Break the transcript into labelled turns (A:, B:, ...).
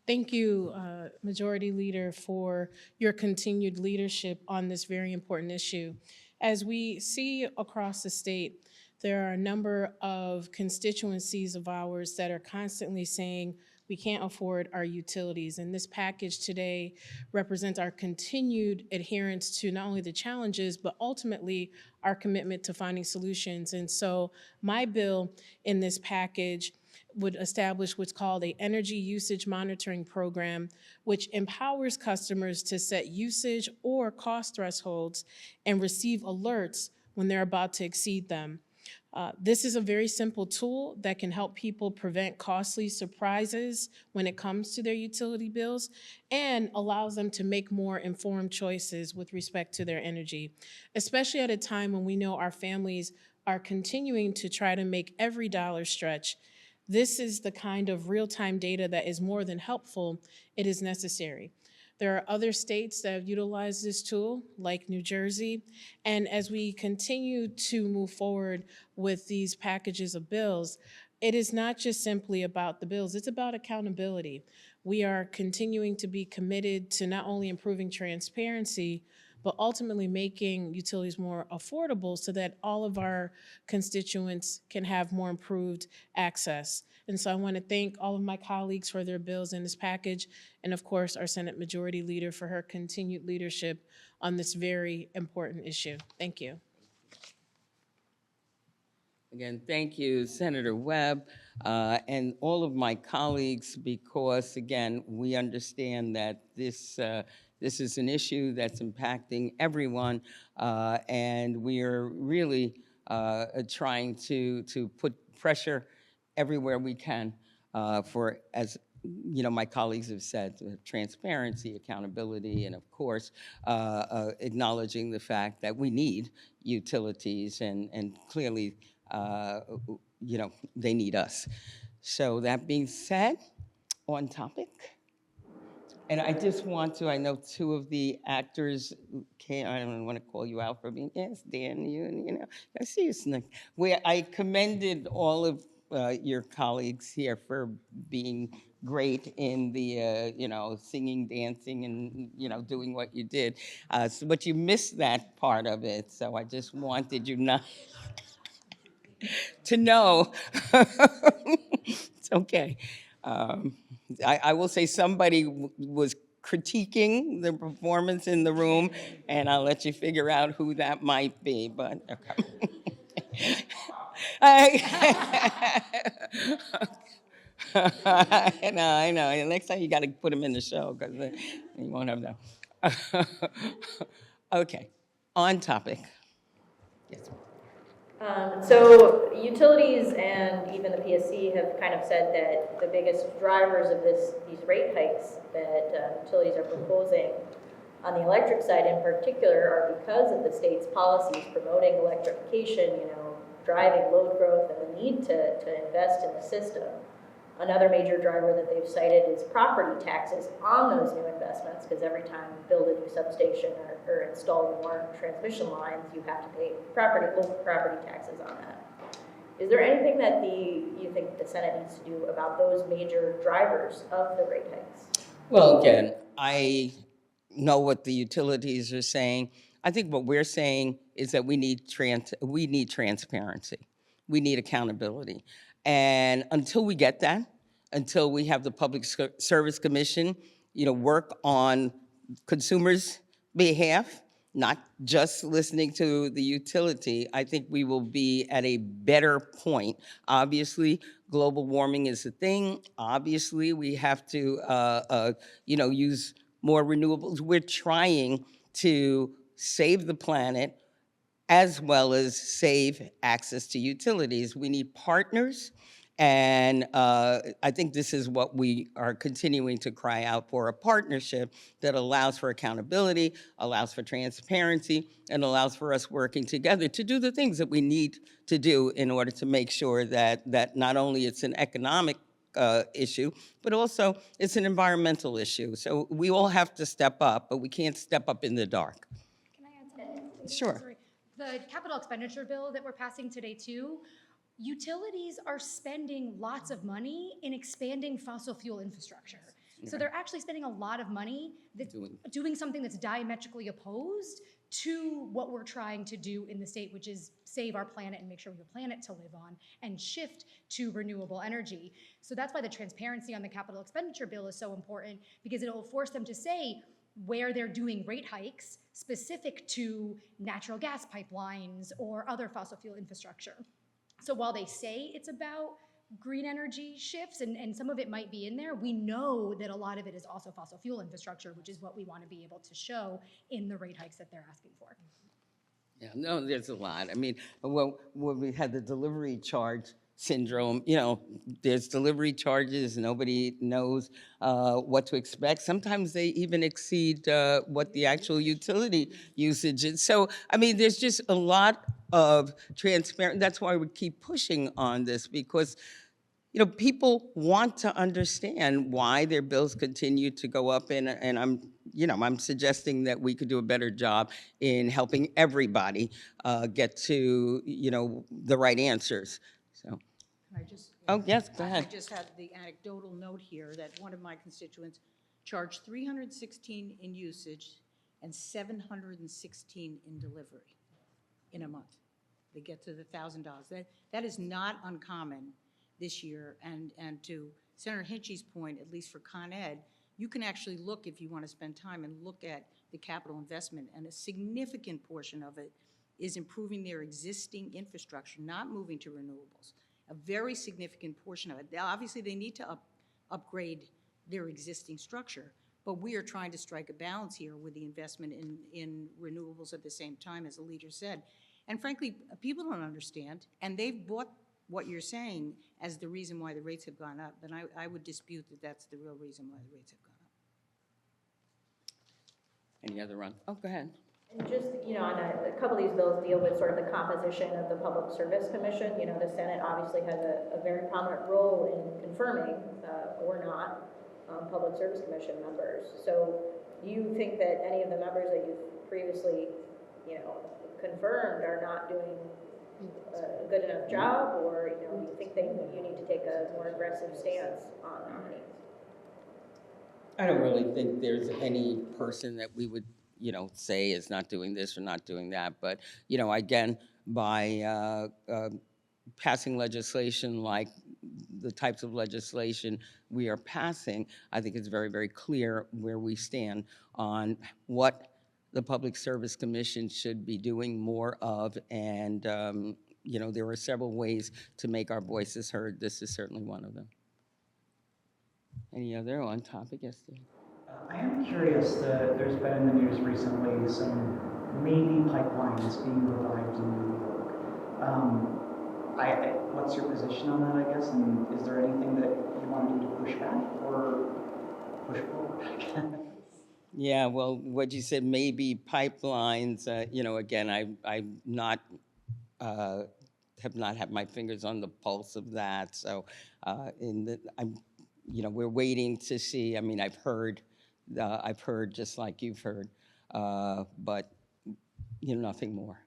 A: Thank you, Majority Leader, for your continued leadership on this very important issue. As we see across the state, there are a number of constituencies of ours that are constantly saying we can't afford our utilities. And this package today represents our continued adherence to not only the challenges, but ultimately our commitment to finding solutions. And so my bill in this package would establish what's called a energy usage monitoring program, which empowers customers to set usage or cost thresholds and receive alerts when they're about to exceed them. This is a very simple tool that can help people prevent costly surprises when it comes to their utility bills and allows them to make more informed choices with respect to their energy, especially at a time when we know our families are continuing to try to make every dollar stretch. This is the kind of real-time data that is more than helpful, it is necessary. There are other states that have utilized this tool, like New Jersey, and as we continue to move forward with these packages of bills, it is not just simply about the bills, it's about accountability. We are continuing to be committed to not only improving transparency, but ultimately making utilities more affordable so that all of our constituents can have more improved access. And so I want to thank all of my colleagues for their bills in this package, and of course, our Senate Majority Leader for her continued leadership on this very important issue. Thank you.
B: Again, thank you, Senator Webb, and all of my colleagues, because again, we understand that this is an issue that's impacting everyone, and we are really trying to put pressure everywhere we can for, as you know, my colleagues have said, transparency, accountability, and of course, acknowledging the fact that we need utilities, and clearly, you know, they need us. So that being said, on topic. And I just want to, I know two of the actors I don't want to call you out for being, yes, Dan, you know, I see you snick. Where I commended all of your colleagues here for being great in the, you know, singing, dancing, and, you know, doing what you did. But you missed that part of it. So I just wanted you not to know. It's okay. I will say somebody was critiquing the performance in the room, and I'll let you figure out who that might be, but okay. I know. Next time you got to put him in the show, because you won't have that. Okay, on topic. Yes.
C: So utilities and even the PSC have kind of said that the biggest drivers of these rate hikes that utilities are proposing on the electric side in particular are because of the state's policies promoting electrification, you know, driving load growth and the need to invest in the system. Another major driver that they've cited is property taxes on those new investments, because every time you build a new substation or install more transmission lines, you have to pay local property taxes on that. Is there anything that you think the Senate needs to do about those major drivers of the rate hikes?
B: Well, again, I know what the utilities are saying. I think what we're saying is that we need transparency. We need accountability. And until we get that, until we have the Public Service Commission, you know, work on consumers' behalf, not just listening to the utility, I think we will be at a better point. Obviously, global warming is a thing. Obviously, we have to, you know, use more renewables. We're trying to save the planet as well as save access to utilities. We need partners, and I think this is what we are continuing to cry out for, a partnership that allows for accountability, allows for transparency, and allows for us working together to do the things that we need to do in order to make sure that not only it's an economic issue, but also it's an environmental issue. So we all have to step up, but we can't step up in the dark.
D: Can I add something?
B: Sure.
D: Sorry. The capital expenditure bill that we're passing today too, utilities are spending lots of money in expanding fossil fuel infrastructure. So they're actually spending a lot of money that's doing something that's diametrically opposed to what we're trying to do in the state, which is save our planet and make sure we have a planet to live on and shift to renewable energy. So that's why the transparency on the capital expenditure bill is so important, because it will force them to say where they're doing rate hikes specific to natural gas pipelines or other fossil fuel infrastructure. So while they say it's about green energy shifts, and some of it might be in there, we know that a lot of it is also fossil fuel infrastructure, which is what we want to be able to show in the rate hikes that they're asking for.
B: Yeah, no, there's a lot. I mean, when we had the delivery charge syndrome, there's delivery charges, nobody knows what to expect. Sometimes they even exceed what the actual utility usage is. So, I mean, there's just a lot of transparent, that's why we keep pushing on this, because people want to understand why their bills continue to go up, and I'm suggesting that we could do a better job in helping everybody get to, the right answers. So,
E: Can I just?
B: oh, yes, go ahead.
E: I just had the anecdotal note here that one of my constituents charged $316 in usage and $716 in delivery in a month. They get to the $1,000. That is not uncommon this year. And to Senator Hinchy's point, at least for Con Ed, you can actually look, if you want to spend time, and look at the capital investment, and a significant portion of it is improving their existing infrastructure, not moving to renewables. A very significant portion of it. Now, obviously, they need to upgrade their existing structure, but we are trying to strike a balance here with the investment in renewables at the same time, as the leader said. And frankly, people don't understand, and they've bought what you're saying as the reason why the rates have gone up, and I would dispute that that's the real reason why the rates have gone up.
B: Any other run? Oh, go ahead.
C: And just, on a couple of these bills deal with sort of the composition of the Public Service Commission. The Senate obviously has a very prominent role in confirming or not Public Service Commission members. So do you think that any of the members that you've previously, confirmed are not doing a good enough job, or, do you think you need to take a more aggressive stance on nominees?
B: I don't really think there's any person that we would, say is not doing this or not doing that. But, again, by passing legislation like the types of legislation we are passing, I think it's very, very clear where we stand on what the Public Service Commission should be doing more of. And, there are several ways to make our voices heard. This is certainly one of them. Any other on topic? Yes, Steve.
F: I am curious that there's been in the news recently some maybe pipelines being revived in New York. What's your position on that, I guess? And is there anything that you want to do to push back or push forward?
B: Yeah, well, what you said, maybe pipelines, again, I'm not, have not had my fingers on the pulse of that. So we're waiting to see. I mean, I've heard just like you've heard, but, nothing more.